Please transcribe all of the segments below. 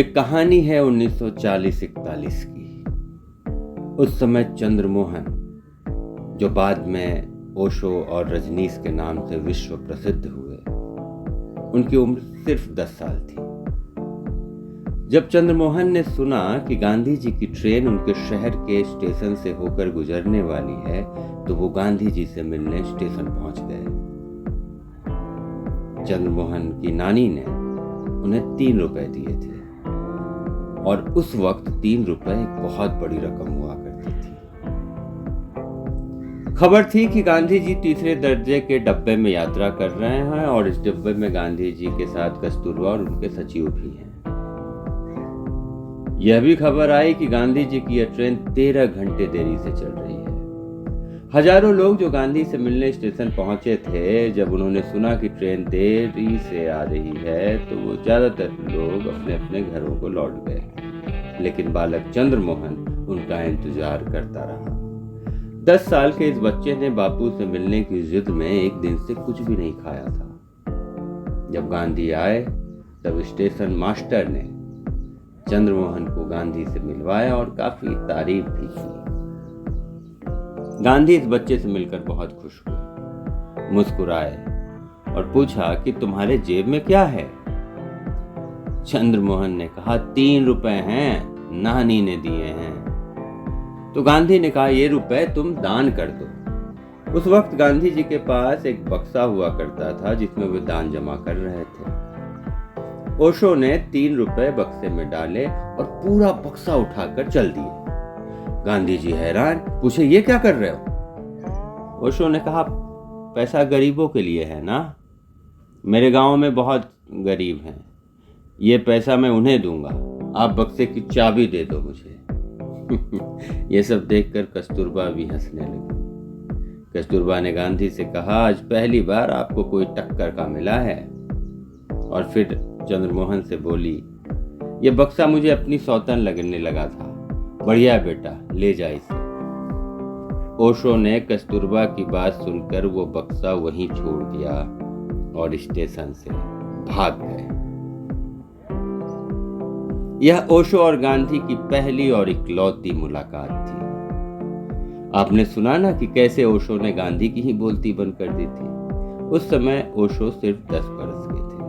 ये कहानी है 1940-41 की। उस समय चंद्रमोहन, जो बाद में ओशो और रजनीश के नाम से विश्व प्रसिद्ध हुए, उनकी उम्र सिर्फ 10 साल थी। जब चंद्रमोहन ने सुना कि गांधी जी की ट्रेन उनके शहर के स्टेशन से होकर गुजरने वाली है, तो वो गांधी जी से मिलने स्टेशन पहुंच गए। चंद्रमोहन की नानी ने उन्हें 3 रुपए दिए थे और उस वक्त 3 रुपए एक बहुत बड़ी रकम हुआ करती थी। खबर थी कि गांधी जी तीसरे दर्जे के डब्बे में यात्रा कर रहे हैं और इस डब्बे में गांधी जी के साथ कस्तूरबा और उनके सचिव भी हैं। यह भी खबर आई कि गांधी जी की यह ट्रेन 13 घंटे देरी से चल रही है। हजारों लोग जो गांधी से मिलने स्टेशन पहुंचे थे, जब उन्होंने सुना कि ट्रेन देरी से आ रही है, तो वो ज्यादातर लोग अपने अपने घरों को लौट गए। लेकिन बालक चंद्रमोहन उनका इंतजार करता रहा। 10 साल के इस बच्चे ने बापू से मिलने की जिद में एक दिन से कुछ भी नहीं खाया था। जब गांधी आए, तब स्टेशन मास्टर ने चंद्रमोहन को गांधी से मिलवाया और काफी तारीफ भी की। गांधी इस बच्चे से मिलकर बहुत खुश हुए, मुस्कुराए और पूछा कि तुम्हारे जेब में क्या है। चंद्रमोहन ने कहा 3 रुपए हैं, नानी ने दिए हैं। तो गांधी ने कहा ये रुपए तुम दान कर दो। उस वक्त गांधी जी के पास एक बक्सा हुआ करता था जिसमें वे दान जमा कर रहे थे। ओशो ने 3 रुपए बक्से में डाले और पूरा बक्सा उठाकर चल दिए। गांधी जी हैरान, पूछे ये क्या कर रहे हो? ओशो ने कहा पैसा गरीबों के लिए है ना, मेरे गांव में बहुत गरीब हैं, ये पैसा मैं उन्हें दूंगा, आप बक्से की चाबी दे दो मुझे। ये सब देखकर कस्तूरबा भी हंसने लगी। कस्तूरबा ने गांधी से कहा आज पहली बार आपको कोई टक्कर का मिला है। और फिर चंद्रमोहन से बोली ये बक्सा मुझे अपनी सौतन लगने लगा था, बढ़िया बेटा ले जा इसे। ओशो ने कस्तूरबा की बात सुनकर वो बक्सा वहीं छोड़ दिया और स्टेशन से भाग गए। यह ओशो और गांधी की पहली और इकलौती मुलाकात थी। आपने सुना ना कि कैसे ओशो ने गांधी की ही बोलती बंद कर दी थी। उस समय ओशो सिर्फ 10 बरस के थे।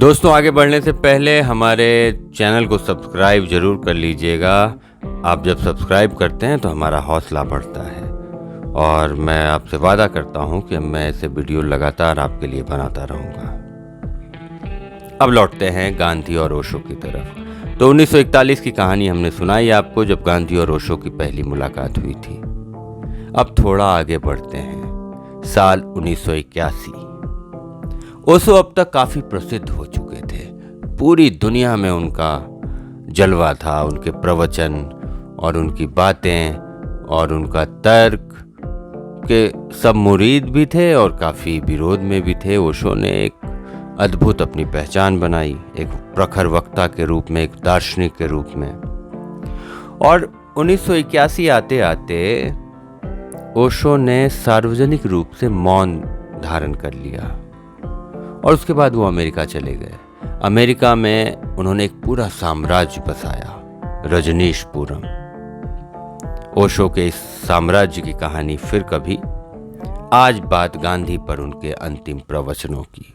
दोस्तों, आगे बढ़ने से पहले हमारे चैनल को सब्सक्राइब जरूर कर लीजिएगा। आप जब सब्सक्राइब करते हैं तो हमारा हौसला बढ़ता है और मैं आपसे वादा करता हूं कि मैं ऐसे वीडियो लगातार आपके लिए बनाता रहूंगा। अब लौटते हैं गांधी और ओशो की तरफ। तो 1941 की कहानी हमने सुनाई आपको, जब गांधी और ओशो की पहली मुलाकात हुई थी। अब थोड़ा आगे बढ़ते हैं, साल 1981। ओशो अब तक काफी प्रसिद्ध हो चुके थे। पूरी दुनिया में उनका जलवा था। उनके प्रवचन और उनकी बातें और उनका तर्क के सब मुरीद भी थे और काफी विरोध में भी थे। ओशो ने एक अद्भुत अपनी पहचान बनाई, एक प्रखर वक्ता के रूप में, एक दार्शनिक के रूप में। और 1981 आते आते ओशो ने सार्वजनिक रूप से मौन धारण कर लिया और उसके बाद वो अमेरिका चले गए। अमेरिका में उन्होंने एक पूरा साम्राज्य बसाया, रजनीशपुरम। ओशो के इस साम्राज्य की कहानी फिर कभी। आज बात गांधी पर उनके अंतिम प्रवचनों की।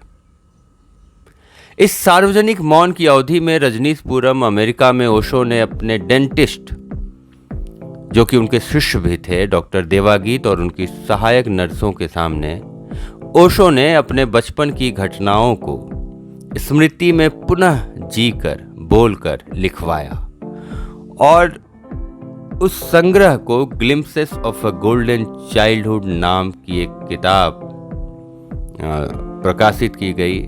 इस सार्वजनिक मौन की अवधि में रजनीशपुरम अमेरिका में ओशो ने अपने डेंटिस्ट, जो कि उनके शिष्य भी थे, डॉक्टर देवागीत और उनकी सहायक नर्सों के सामने ओशो ने अपने बचपन की घटनाओं को स्मृति में पुनः जीकर, बोलकर लिखवाया और उस संग्रह को glimpses of a golden childhood नाम की एक किताब प्रकाशित की गई,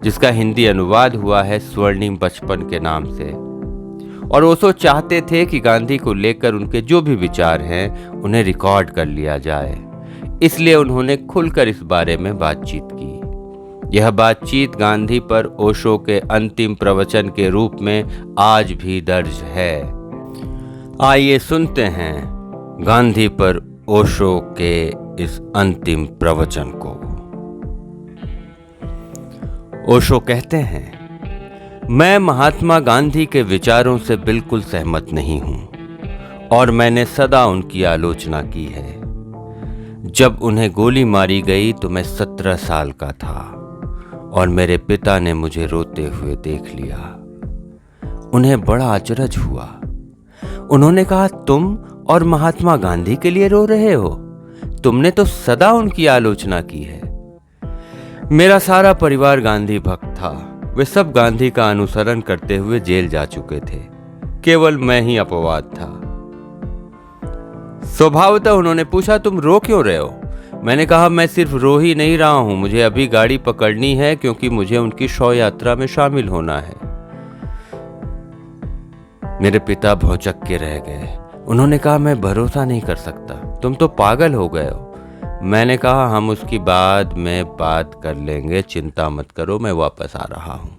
जिसका हिंदी अनुवाद हुआ है स्वर्णिम बचपन के नाम से। और ओशो चाहते थे कि गांधी को लेकर उनके जो भी विचार हैं उन्हें रिकॉर्ड कर लिया जाए, इसलिए उन्होंने खुलकर इस बारे में बातचीत की। यह बातचीत गांधी पर ओशो के अंतिम प्रवचन के रूप में आज भी दर्ज है। आइए सुनते हैं गांधी पर ओशो के इस अंतिम प्रवचन को। ओशो कहते हैं, मैं महात्मा गांधी के विचारों से बिल्कुल सहमत नहीं हूं और मैंने सदा उनकी आलोचना की है। जब उन्हें गोली मारी गई तो मैं 17 साल का था और मेरे पिता ने मुझे रोते हुए देख लिया। उन्हें बड़ा अचरज हुआ। उन्होंने कहा, तुम और महात्मा गांधी के लिए रो रहे हो? तुमने तो सदा उनकी आलोचना की है। मेरा सारा परिवार गांधी भक्त था। वे सब गांधी का अनुसरण करते हुए जेल जा चुके थे। केवल मैं ही अपवाद था। स्वभावतः उन्होंने पूछा, तुम रो क्यों रहे हो? मैंने कहा, मैं सिर्फ रो ही नहीं रहा हूं, मुझे अभी गाड़ी पकड़नी है क्योंकि मुझे उनकी शव यात्रा में शामिल होना है। मेरे पिता भौचक्के के रह गए। उन्होंने कहा, मैं भरोसा नहीं कर सकता, तुम तो पागल हो गए हो। मैंने कहा, हम उसकी बाद में बात कर लेंगे, चिंता मत करो, मैं वापस आ रहा हूं।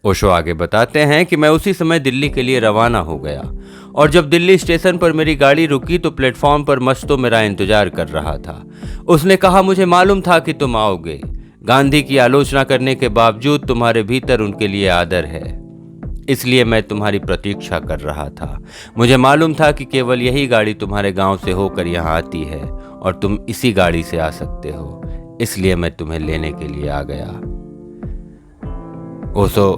ओशो आगे बताते हैं कि मैं उसी समय दिल्ली के लिए रवाना हो गया और जब दिल्ली स्टेशन पर मेरी गाड़ी रुकी तो प्लेटफॉर्म पर मस्तो मेरा इंतजार कर रहा था। उसने कहा, मुझे मालूम था कि तुम आओगे। गांधी की आलोचना करने के बावजूद तुम्हारे भीतर उनके लिए आदर है, इसलिए मैं तुम्हारी प्रतीक्षा कर रहा था। मुझे मालूम था कि केवल यही गाड़ी तुम्हारे गांव से होकर यहाँ आती है और तुम इसी गाड़ी से आ सकते हो, इसलिए मैं तुम्हें लेने के लिए आ गया। ओशो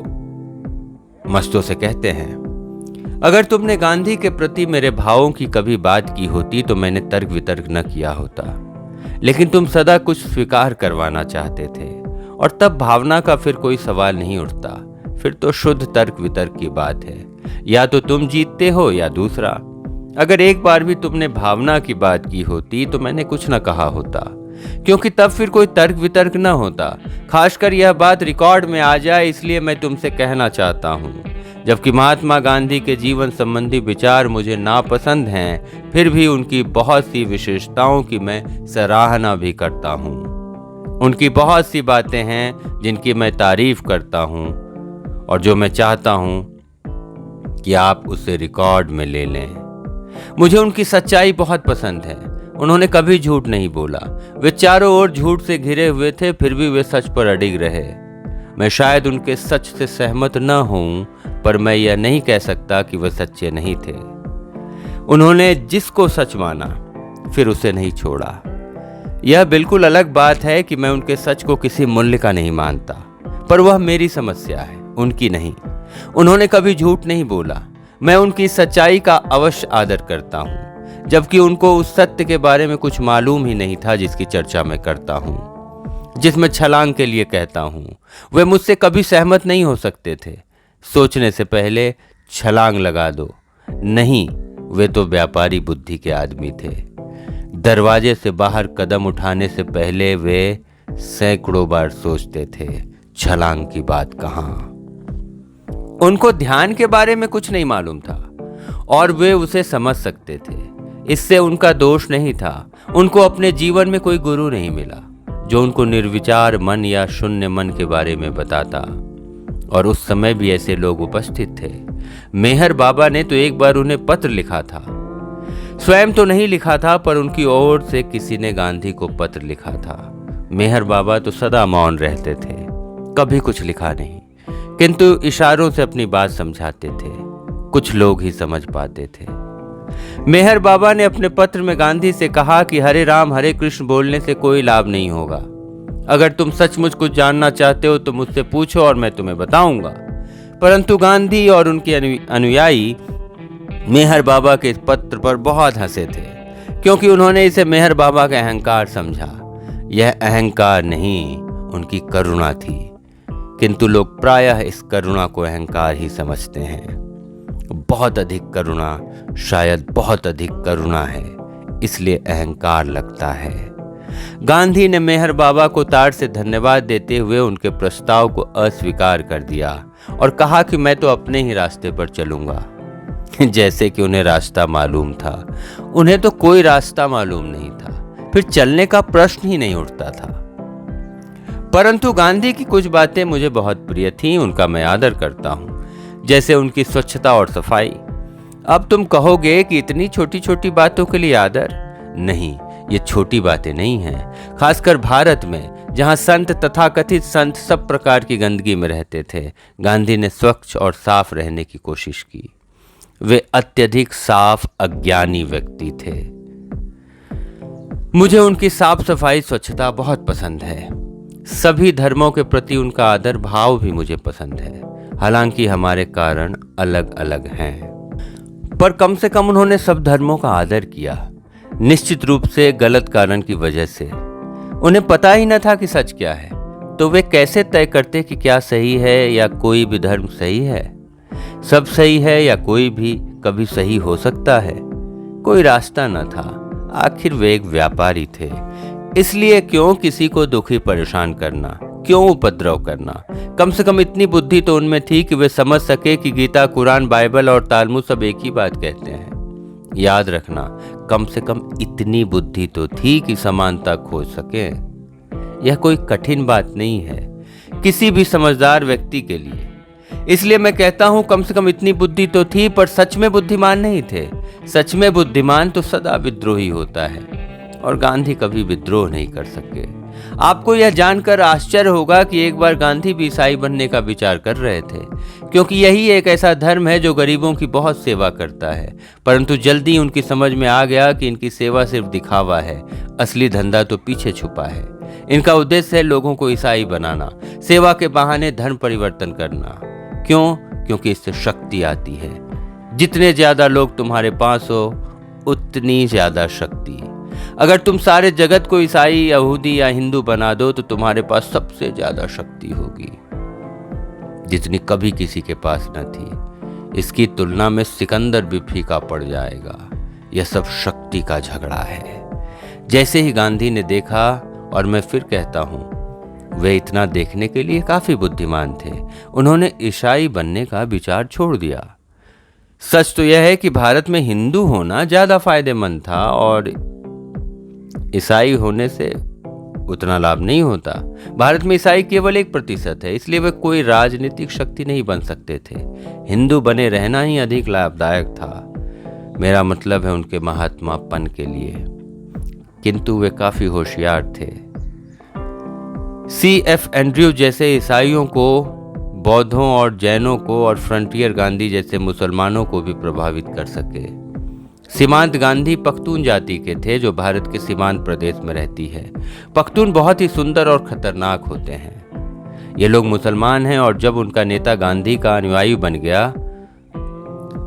मस्तो से कहते हैं, अगर तुमने गांधी के प्रति मेरे भावों की कभी बात की होती तो मैंने तर्क वितर्क न किया होता, लेकिन तुम सदा कुछ स्वीकार करवाना चाहते थे और तब भावना का फिर कोई सवाल नहीं उठता। फिर तो शुद्ध तर्क वितर्क की बात है, या तो तुम जीतते हो या दूसरा। अगर एक बार भी तुमने भावना की बात की होती तो मैंने कुछ न कहा होता, क्योंकि तब फिर कोई तर्क वितर्क न होता। खासकर यह बात रिकॉर्ड में आ जाए, इसलिए मैं तुमसे कहना चाहता हूँ, जबकि महात्मा गांधी के जीवन संबंधी विचार मुझे नापसंद हैं, फिर भी उनकी बहुत सी विशेषताओं की मैं सराहना भी करता हूँ। उनकी बहुत सी बातें हैं जिनकी मैं तारीफ करता हूँ और जो मैं चाहता हूं कि आप उसे रिकॉर्ड में ले लें। मुझे उनकी सच्चाई बहुत पसंद है। उन्होंने कभी झूठ नहीं बोला। वे चारों ओर झूठ से घिरे हुए थे, फिर भी वे सच पर अडिग रहे। मैं शायद उनके सच से सहमत न हूं, पर मैं यह नहीं कह सकता कि वे सच्चे नहीं थे। उन्होंने जिसको सच माना फिर उसे नहीं छोड़ा। यह बिल्कुल अलग बात है कि मैं उनके सच को किसी मूल्य का नहीं मानता, पर वह मेरी समस्या है, उनकी नहीं। उन्होंने कभी झूठ नहीं बोला। मैं उनकी सच्चाई का अवश्य आदर करता हूं, जबकि उनको उस सत्य के बारे में कुछ मालूम ही नहीं था जिसकी चर्चा मैं करता हूं, जिसमें छलांग के लिए कहता हूं। वे मुझसे कभी सहमत नहीं हो सकते थे। सोचने से पहले छलांग लगा दो। नहीं, वे तो व्यापारी बुद्धि के आदमी थे। दरवाजे से बाहर कदम उठाने से पहले वे सैकड़ों बार सोचते थे, छलांग की बात कहां। उनको ध्यान के बारे में कुछ नहीं मालूम था और वे उसे समझ सकते थे। इससे उनका दोष नहीं था। उनको अपने जीवन में कोई गुरु नहीं मिला जो उनको निर्विचार मन या शून्य मन के बारे में बताता, और उस समय भी ऐसे लोग उपस्थित थे। मेहर बाबा ने तो एक बार उन्हें पत्र लिखा था। स्वयं तो नहीं लिखा था, पर उनकी ओर से किसी ने गांधी को पत्र लिखा था। मेहर बाबा तो सदा मौन रहते थे, कभी कुछ लिखा नहीं, किंतु इशारों से अपनी बात समझाते थे। कुछ लोग ही समझ पाते थे। मेहर बाबा ने अपने पत्र में गांधी से कहा कि हरे राम हरे कृष्ण बोलने से कोई लाभ नहीं होगा। अगर तुम सचमुच कुछ जानना चाहते हो तो मुझसे पूछो और मैं तुम्हें बताऊंगा। परंतु गांधी और उनके अनुयायी मेहर बाबा के इस पत्र पर बहुत हंसे थे, क्योंकि उन्होंने इसे मेहर बाबा का अहंकार समझा। यह अहंकार नहीं, उनकी करुणा थी, किंतु लोग प्रायः इस करुणा को अहंकार ही समझते हैं। बहुत अधिक करुणा, शायद बहुत अधिक करुणा है, इसलिए अहंकार लगता है। गांधी ने मेहर बाबा को ताड़ से धन्यवाद देते हुए उनके प्रस्ताव को अस्वीकार कर दिया और कहा कि मैं तो अपने ही रास्ते पर चलूंगा। जैसे कि उन्हें रास्ता मालूम था। उन्हें तो कोई रास्ता मालूम नहीं था, फिर चलने का प्रश्न ही नहीं उठता था। परंतु गांधी की कुछ बातें मुझे बहुत प्रिय थीं, उनका मैं आदर करता हूं, जैसे उनकी स्वच्छता और सफाई। अब तुम कहोगे कि इतनी छोटी छोटी बातों के लिए आदर? नहीं, ये छोटी बातें नहीं हैं। खासकर भारत में, जहां संत तथाकथित संत सब प्रकार की गंदगी में रहते थे, गांधी ने स्वच्छ और साफ रहने की कोशिश की। वे अत्यधिक साफ अज्ञानी व्यक्ति थे। मुझे उनकी साफ सफाई स्वच्छता बहुत पसंद है। सभी धर्मों के प्रति उनका आदर भाव भी मुझे पसंद है। हालांकि हमारे कारण अलग अलग हैं, पर कम से कम उन्होंने सब धर्मों का आदर किया। निश्चित रूप से गलत कारण की वजह से उन्हें पता ही न था कि सच क्या है, तो वे कैसे तय करते कि क्या सही है या कोई भी धर्म सही है, सब सही है या कोई भी कभी सही हो सकता है। कोई रास्ता न था। आखिर वे एक व्यापारी थे, इसलिए क्यों किसी को दुखी परेशान करना, क्यों उपद्रव करना। कम से कम इतनी बुद्धि तो उनमें थी कि वे समझ सके कि गीता, कुरान, बाइबल और तालमुद सब एक ही बात कहते हैं। याद रखना, कम से कम इतनी बुद्धि तो थी कि समानता खोज सके। यह कोई कठिन बात नहीं है किसी भी समझदार व्यक्ति के लिए। इसलिए मैं कहता हूं, कम से कम इतनी बुद्धि तो थी, पर सच में बुद्धिमान नहीं थे। सच में बुद्धिमान तो सदा विद्रोही होता है, और गांधी कभी विद्रोह नहीं कर सके। आपको यह जानकर आश्चर्य होगा कि एक बार गांधी भी ईसाई बनने का विचार कर रहे थे, क्योंकि यही एक ऐसा धर्म है जो गरीबों की बहुत सेवा करता है। परंतु जल्दी उनकी समझ में आ गया कि इनकी सेवा सिर्फ दिखावा है, असली धंधा तो पीछे छुपा है। इनका उद्देश्य है लोगों को ईसाई बनाना, सेवा के बहाने धर्म परिवर्तन करना। क्यों? क्योंकि इससे शक्ति आती है। जितने ज्यादा लोग तुम्हारे पास हो, उतनी ज्यादा शक्ति। अगर तुम सारे जगत को ईसाई, यहूदी या हिंदू बना दो तो तुम्हारे पास सबसे ज्यादा शक्ति होगी, जितनी कभी किसी के पास न थी। इसकी तुलना में सिकंदर भी फीका पड़ जाएगा। यह सब शक्ति का झगड़ा है। जैसे ही गांधी ने देखा, और मैं फिर कहता हूं, वे इतना देखने के लिए काफी बुद्धिमान थे, उन्होंने ईसाई बनने का विचार छोड़ दिया। सच तो यह है कि भारत में हिंदू होना ज्यादा फायदेमंद था और ईसाई होने से उतना लाभ नहीं होता। भारत में ईसाई केवल 1% है, इसलिए वे कोई राजनीतिक शक्ति नहीं बन सकते थे। हिंदू बने रहना ही अधिक लाभदायक था। मेरा मतलब है उनके महात्मापन के लिए। किंतु वे काफी होशियार थे। C.F. एंड्रयू जैसे ईसाइयों को, बौद्धों और जैनों को, और फ्रंटियर गांधी जैसे मुसलमानों को भी प्रभावित कर सके। सीमांत गांधी पख्तून जाति के थे, जो भारत के सीमांत प्रदेश में रहती है। पख्तून बहुत ही सुंदर और खतरनाक होते हैं। ये लोग मुसलमान हैं, और जब उनका नेता गांधी का अनुयायी बन गया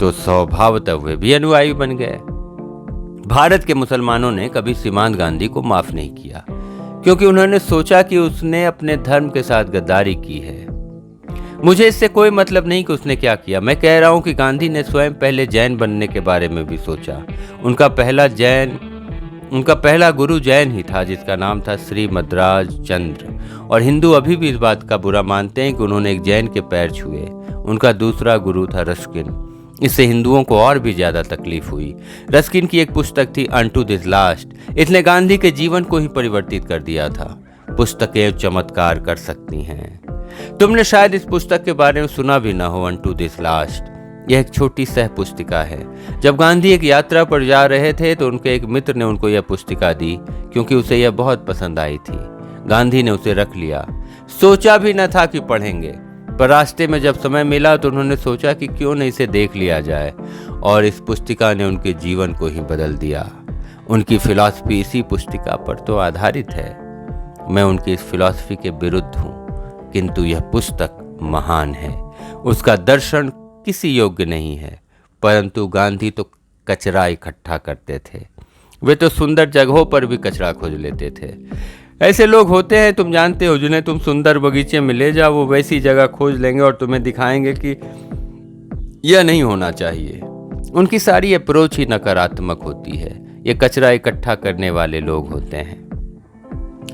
तो स्वभावतः वे भी अनुयायी बन गए। भारत के मुसलमानों ने कभी सीमांत गांधी को माफ नहीं किया, क्योंकि उन्होंने सोचा कि उसने अपने धर्म के साथ गद्दारी की है। मुझे इससे कोई मतलब नहीं कि उसने क्या किया। मैं कह रहा हूं कि गांधी ने स्वयं पहले जैन बनने के बारे में भी सोचा। उनका पहला गुरु जैन ही था, जिसका नाम था श्री मद्राज चंद्र। और हिंदू अभी भी इस बात का बुरा मानते हैं कि उन्होंने एक जैन के पैर छुए। उनका दूसरा गुरु था रस्किन। इससे हिंदुओं को और भी ज्यादा तकलीफ हुई। रस्किन की एक पुस्तक थी अनटू दिस लास्ट। इसने गांधी के जीवन को ही परिवर्तित कर दिया था। पुस्तकें चमत्कार कर सकती हैं। तुमने शायद इस पुस्तक के बारे में सुना भी ना हो, अनटू दिस लास्ट। यह एक छोटी सह पुस्तिका है। जब गांधी एक यात्रा पर जा रहे थे तो उनके एक मित्र ने उनको यह पुस्तिका दी, क्योंकि उसे यह बहुत पसंद आई थी। गांधी ने उसे रख लिया। सोचा भी न था कि पढ़ेंगे, पर रास्ते में जब समय मिला तो उन्होंने सोचा कि क्यों न इसे देख लिया जाए, और इस पुस्तिका ने उनके जीवन को ही बदल दिया। उनकी फिलॉसफी इसी पुस्तिका पर तो आधारित है। मैं उनकी इस फिलॉसफी के विरुद्ध हूँ, किंतु यह पुस्तक महान है। उसका दर्शन किसी योग्य नहीं है, परंतु गांधी तो कचरा इकट्ठा करते थे। वे तो सुंदर जगहों पर भी कचरा खोज लेते थे। ऐसे लोग होते हैं, तुम जानते हो, जिन्हें तुम सुंदर बगीचे में ले जाओ, वो वैसी जगह खोज लेंगे और तुम्हें दिखाएंगे कि यह नहीं होना चाहिए। उनकी सारी अप्रोच ही नकारात्मक होती है। ये कचरा इकट्ठा करने वाले लोग होते हैं।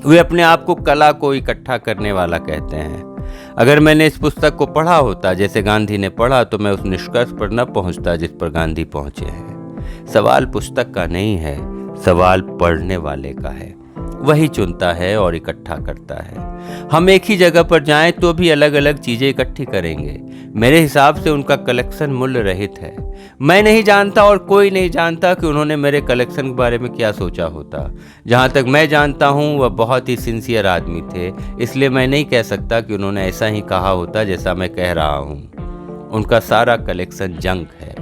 वे अपने आप को कला को इकट्ठा करने वाला कहते हैं। अगर मैंने इस पुस्तक को पढ़ा होता जैसे गांधी ने पढ़ा, तो मैं उस निष्कर्ष पर न पहुंचता जिस पर गांधी पहुंचे हैं। सवाल पुस्तक का नहीं है, सवाल पढ़ने वाले का है। वही चुनता है और इकट्ठा करता है। हम एक ही जगह पर जाएं तो भी अलग अलग चीजें इकट्ठी करेंगे। मेरे हिसाब से उनका कलेक्शन मूल्य रहित है। मैं नहीं जानता और कोई नहीं जानता कि उन्होंने मेरे कलेक्शन के बारे में क्या सोचा होता। जहाँ तक मैं जानता हूँ वह बहुत ही सिंसियर आदमी थे, इसलिए मैं नहीं कह सकता कि उन्होंने ऐसा ही कहा होता जैसा मैं कह रहा हूँ। उनका सारा कलेक्शन जंक है,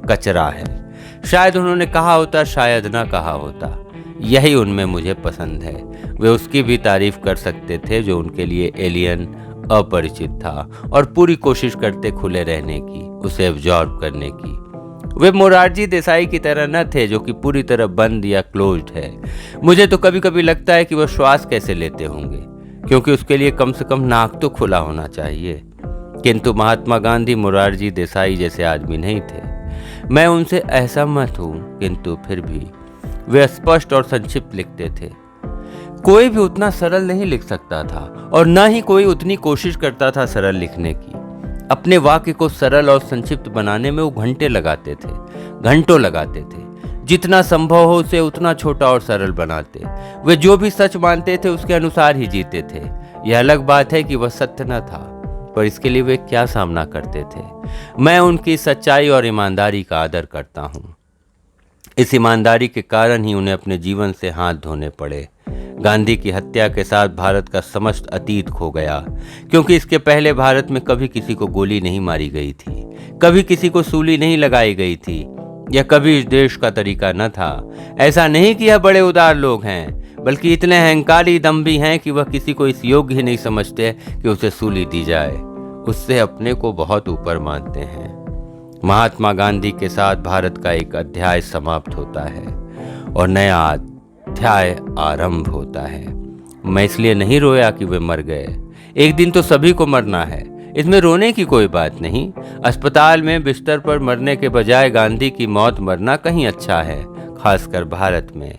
कचरा है। शायद उन्होंने कहा होता, शायद ना कहा होता। यही उनमें मुझे पसंद है। वे उसकी भी तारीफ कर सकते थे जो उनके लिए एलियन, अपरिचित था, और पूरी कोशिश करते खुले रहने की, उसे एब्जॉर्ब करने की। वे मोरारजी देसाई की तरह न थे जो कि पूरी तरह बंद या क्लोज्ड है। मुझे तो कभी कभी लगता है कि वह श्वास कैसे लेते होंगे, क्योंकि उसके लिए कम से कम नाक तो खुला होना चाहिए। किंतु महात्मा गांधी मोरारजी देसाई जैसे आदमी नहीं थे। मैं उनसे असहमत हूँ, किंतु फिर भी वे स्पष्ट और संक्षिप्त लिखते थे। कोई भी उतना सरल नहीं लिख सकता था और न ही कोई उतनी कोशिश करता था सरल लिखने की। अपने वाक्य को सरल और संक्षिप्त बनाने में वो घंटे लगाते थे, घंटों लगाते थे। जितना संभव हो उसे उतना छोटा और सरल बनाते। वे जो भी सच मानते थे उसके अनुसार ही जीते थे। यह अलग बात है कि वह सत्य न था, पर इसके लिए वे क्या सामना करते थे। मैं उनकी सच्चाई और ईमानदारी का आदर करता हूँ। इस ईमानदारी के कारण ही उन्हें अपने जीवन से हाथ धोने पड़े। गांधी की हत्या के साथ भारत का समस्त अतीत खो गया, क्योंकि इसके पहले भारत में कभी किसी को गोली नहीं मारी गई थी, कभी किसी को सूली नहीं लगाई गई थी। यह कभी इस देश का तरीका न था। ऐसा नहीं कि यह बड़े उदार लोग हैं, बल्कि इतने अहंकारी दम्भी हैं कि वह किसी को इस योग्य ही नहीं समझते कि उसे सूली दी जाए। उससे अपने को बहुत ऊपर मानते हैं। महात्मा गांधी के साथ भारत का एक अध्याय समाप्त होता है और नया अध्याय आरंभ होता है। मैं इसलिए नहीं रोया कि वे मर गए। एक दिन तो सभी को मरना है, इसमें रोने की कोई बात नहीं। अस्पताल में बिस्तर पर मरने के बजाय गांधी की मौत मरना कहीं अच्छा है, खासकर भारत में।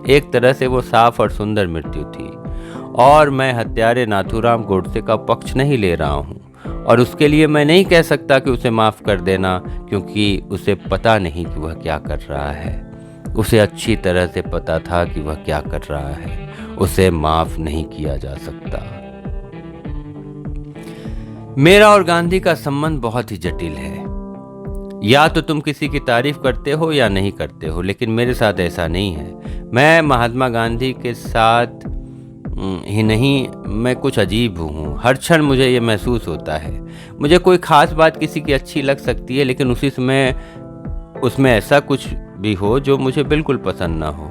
एक तरह से वो साफ और सुंदर मृत्यु थी, और मैं हत्यारे नाथूराम गोडसे का पक्ष नहीं ले रहा हूँ, और उसके लिए मैं नहीं कह सकता कि उसे माफ कर देना, क्योंकि उसे पता नहीं कि वह क्या कर रहा है। उसे अच्छी तरह से पता था कि वह क्या कर रहा है। उसे माफ नहीं किया जा सकता। मेरा और गांधी का संबंध बहुत ही जटिल है। या तो तुम किसी की तारीफ करते हो या नहीं करते हो, लेकिन मेरे साथ ऐसा नहीं है। मैं महात्मा गांधी के साथ ही नहीं, मैं कुछ अजीब हूँ। हर क्षण मुझे ये महसूस होता है। मुझे कोई खास बात किसी की अच्छी लग सकती है, लेकिन उसी समय उसमें ऐसा कुछ भी हो जो मुझे बिल्कुल पसंद ना हो,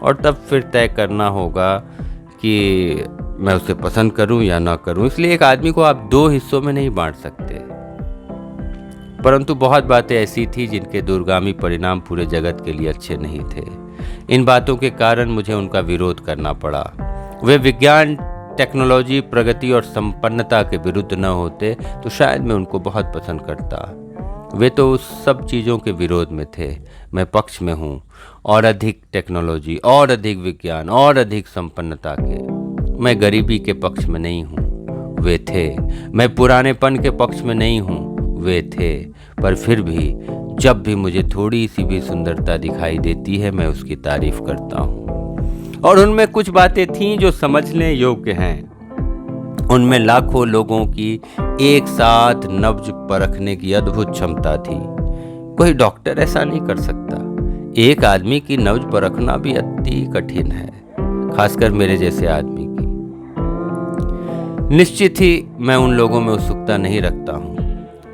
और तब फिर तय करना होगा कि मैं उसे पसंद करूं या ना करूं। इसलिए एक आदमी को आप दो हिस्सों में नहीं बांट सकते। परंतु बहुत बातें ऐसी थी जिनके दूरगामी परिणाम पूरे जगत के लिए अच्छे नहीं थे। इन बातों के कारण मुझे उनका विरोध करना पड़ा। वे विज्ञान, टेक्नोलॉजी, प्रगति और संपन्नता के विरुद्ध न होते तो शायद मैं उनको बहुत पसंद करता। वे तो उस सब चीज़ों के विरोध में थे। मैं पक्ष में हूँ, और अधिक टेक्नोलॉजी, और अधिक विज्ञान, और अधिक संपन्नता के। मैं गरीबी के पक्ष में नहीं हूँ, वे थे। मैं पुरानेपन के पक्ष में नहीं हूँ, वे थे। पर फिर भी जब भी मुझे थोड़ी सी भी सुंदरता दिखाई देती है, मैं उसकी तारीफ करता हूँ। और उनमें कुछ बातें थीं जो समझने योग्य हैं। उनमें लाखों लोगों की एक साथ नब्ज परखने की अद्भुत क्षमता थी। कोई डॉक्टर ऐसा नहीं कर सकता। एक आदमी की नब्ज परखना भी अति कठिन है, खासकर मेरे जैसे आदमी की। निश्चित ही मैं उन लोगों में उत्सुकता नहीं रखता हूँ,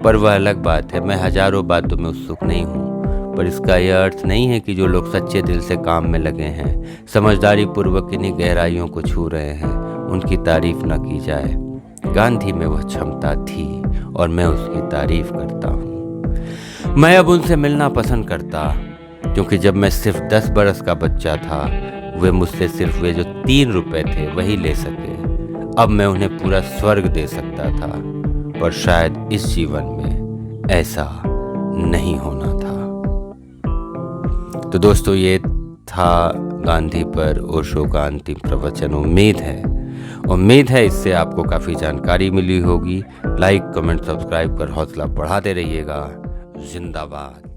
पर वह अलग बात है। मैं हजारों बातों में उत्सुक नहीं हूँ, पर इसका यह अर्थ नहीं है कि जो लोग सच्चे दिल से काम में लगे हैं, समझदारी पूर्वक इन्हीं गहराइयों को छू रहे हैं, उनकी तारीफ न की जाए। गांधी में वह क्षमता थी और मैं उसकी तारीफ करता हूँ। मैं अब उनसे मिलना पसंद करता, क्योंकि जब मैं सिर्फ 10 बरस का बच्चा था, वे मुझसे सिर्फ वे जो 3 रुपए थे वही ले सके। अब मैं उन्हें पूरा स्वर्ग दे सकता था, पर शायद इस जीवन में ऐसा नहीं होना था। तो दोस्तों, ये था गांधी पर ओशो का अंतिम प्रवचन। उम्मीद है इससे आपको काफ़ी जानकारी मिली होगी। लाइक, कमेंट, सब्सक्राइब कर हौसला बढ़ाते रहिएगा। जिंदाबाद।